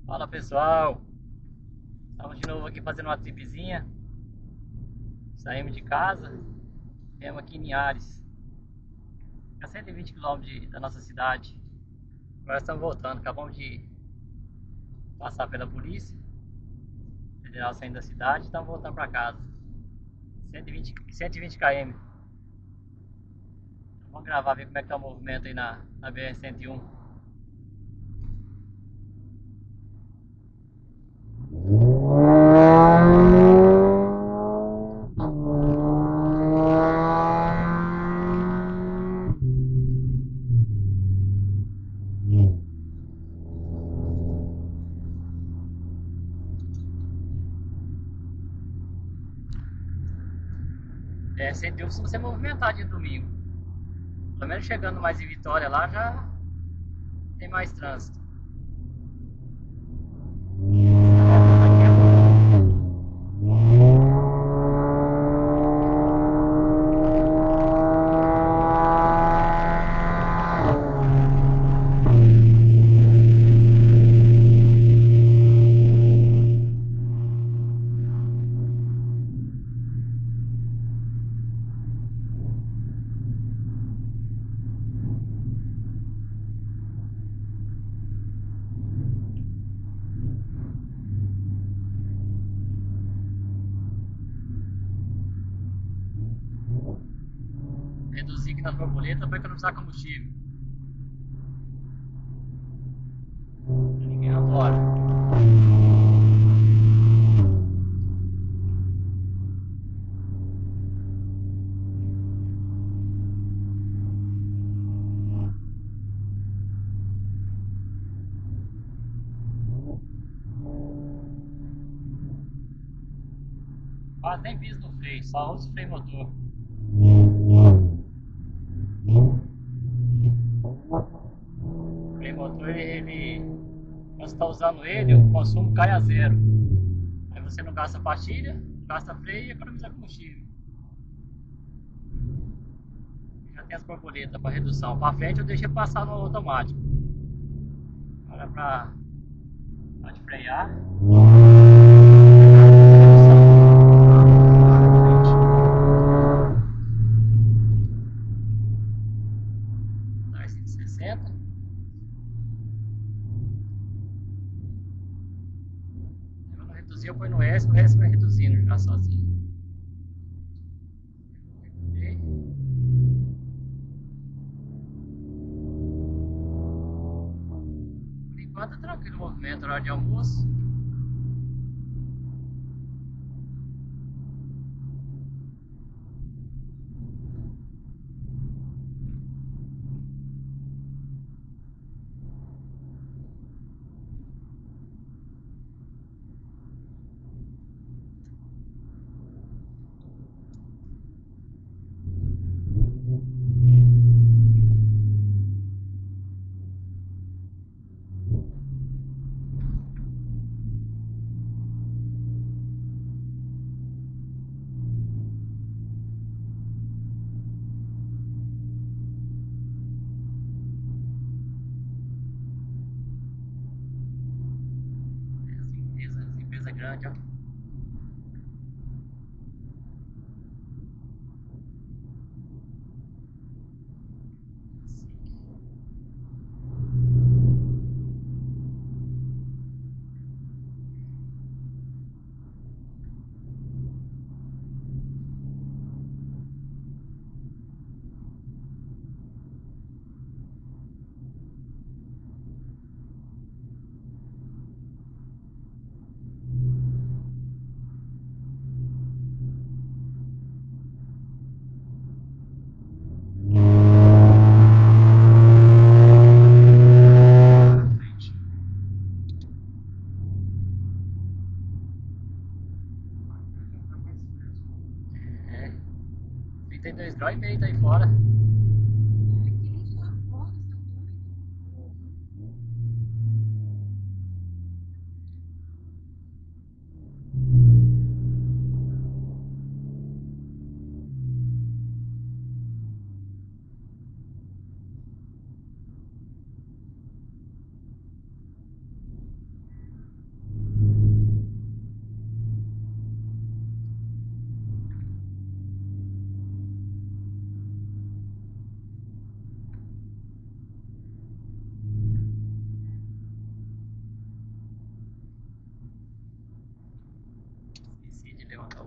Fala pessoal, estamos de novo aqui fazendo uma tripzinha. Saímos de casa, viemos aqui em Linhares, a 120 km da nossa cidade. Agora estamos voltando, acabamos de passar pela polícia federal saindo da cidade e estamos voltando para casa. 120 km. Vamos gravar, ver como é que tá o movimento aí na BR-101. BR-101 costuma ser movimentado de domingo. Pelo menos chegando mais em Vitória lá já tem mais trânsito. Reduzir aqui nas borboletas para economizar combustível. Ninguém adora. Quase nem piso no freio, só uso freio motor. O freio motor, quando você está usando ele, o consumo cai a zero. Aí você não gasta pastilha, gasta freio e economiza combustível. Já tem as borboletas para redução. Para frente eu deixei passar no automático. Agora para de frear. Dar 160. Eu não reduzir, eu ponho no S, o resto vai reduzindo já sozinho. Por enquanto é tranquilo o movimento, horário de almoço. As empresas grandes, ó. É, 32 graus e meio tá aí fora.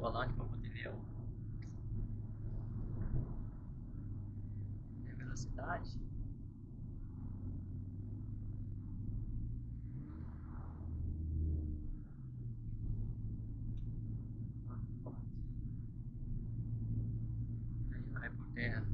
volante para poder ver a velocidade. Aí vai por terra.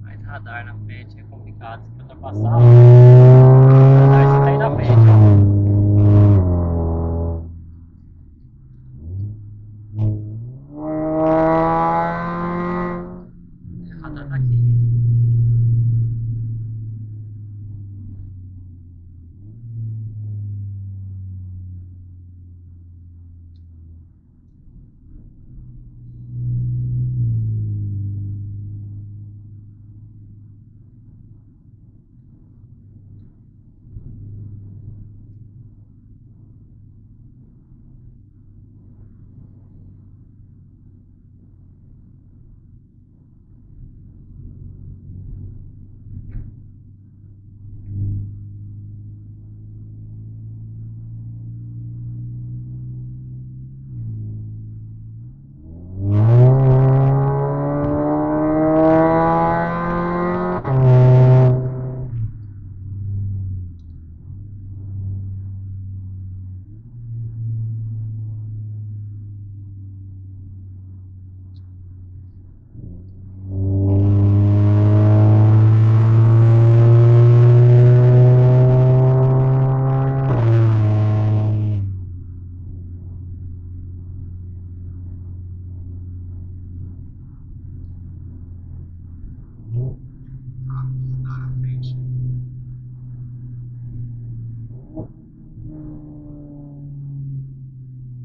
Mas radar na frente é complicado. Se ultrapassar, o radar você tá aí na frente, ó. O radar tá aqui.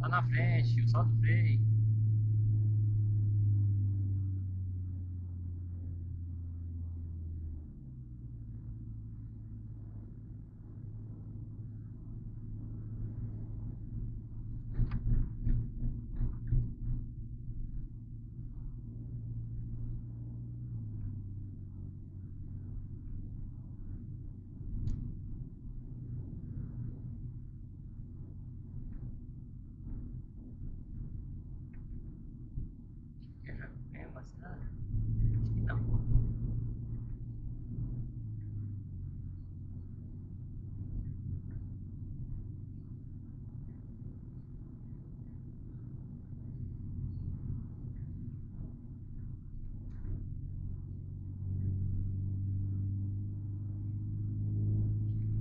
Tá na frente, solta o freio. Eu já ganhei bastante. Acho que não.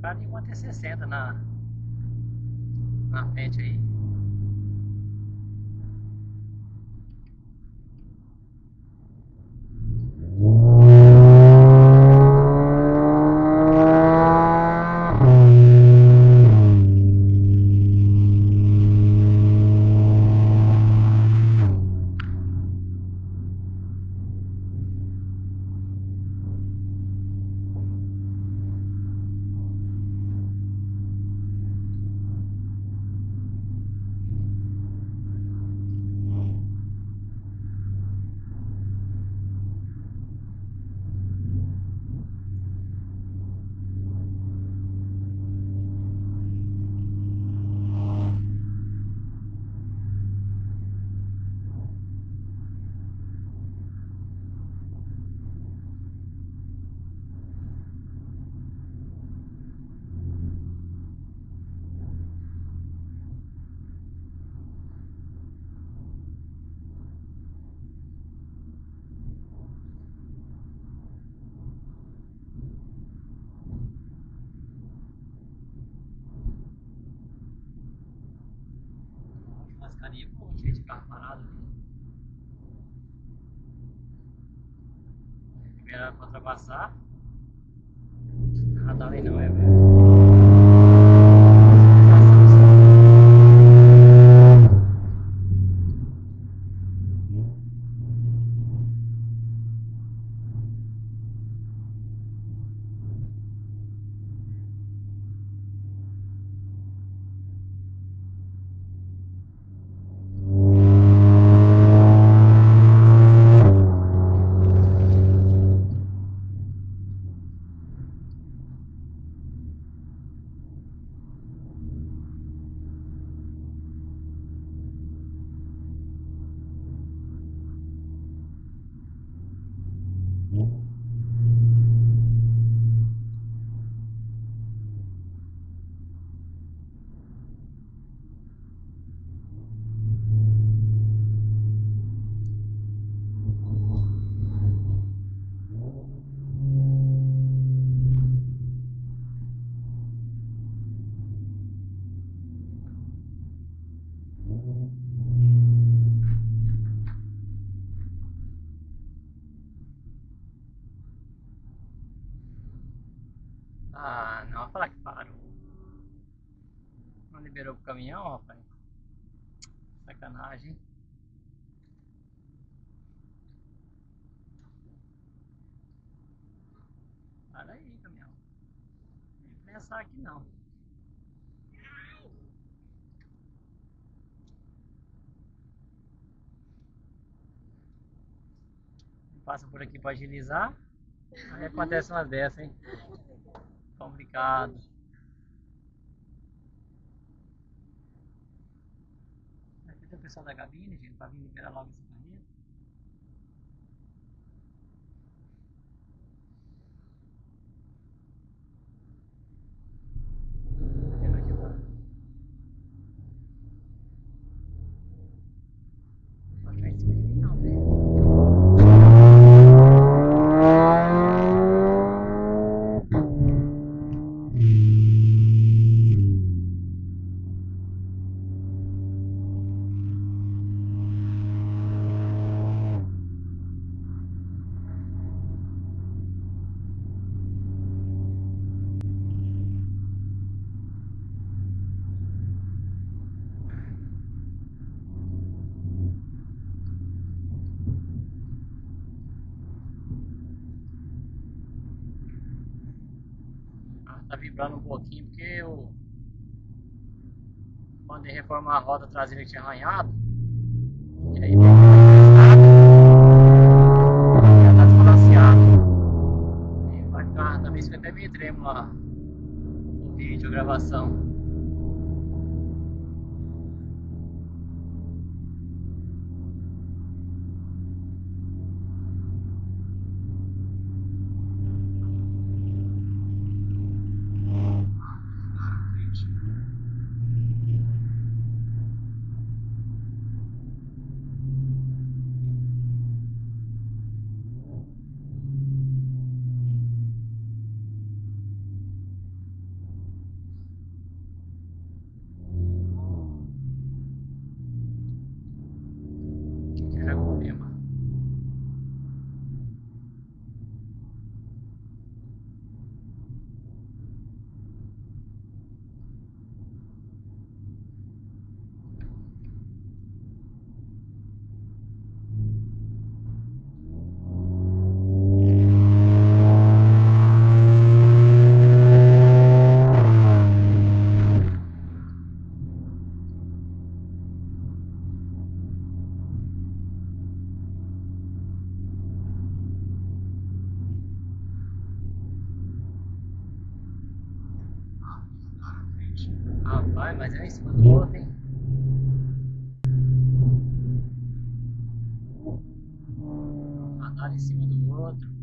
Pra mim manter 60 na frente aí. Lascaria, pô, cheio de carro parado ali. Primeira pra ultrapassar. Radar ali não é, velho. Não liberou pro caminhão, rapaz. Sacanagem. Para aí, caminhão. Não vem pensar aqui não. Passa por aqui para agilizar. Aí acontece umas dessas, hein? Complicado. Aqui tem o pessoal da cabine, gente, para vir liberar logo essa carreta. Pode ficar em cima de mim não, velho. Tá vibrando um pouquinho porque eu mandei reformar a roda traseira que tinha arranhado. E aí já tá desbalanceado. E vai ficar, também fica até meio tremo lá no vídeo, a gravação. Jacupema. Rapaz, mas é em cima do outro, hein? Andar em cima do outro.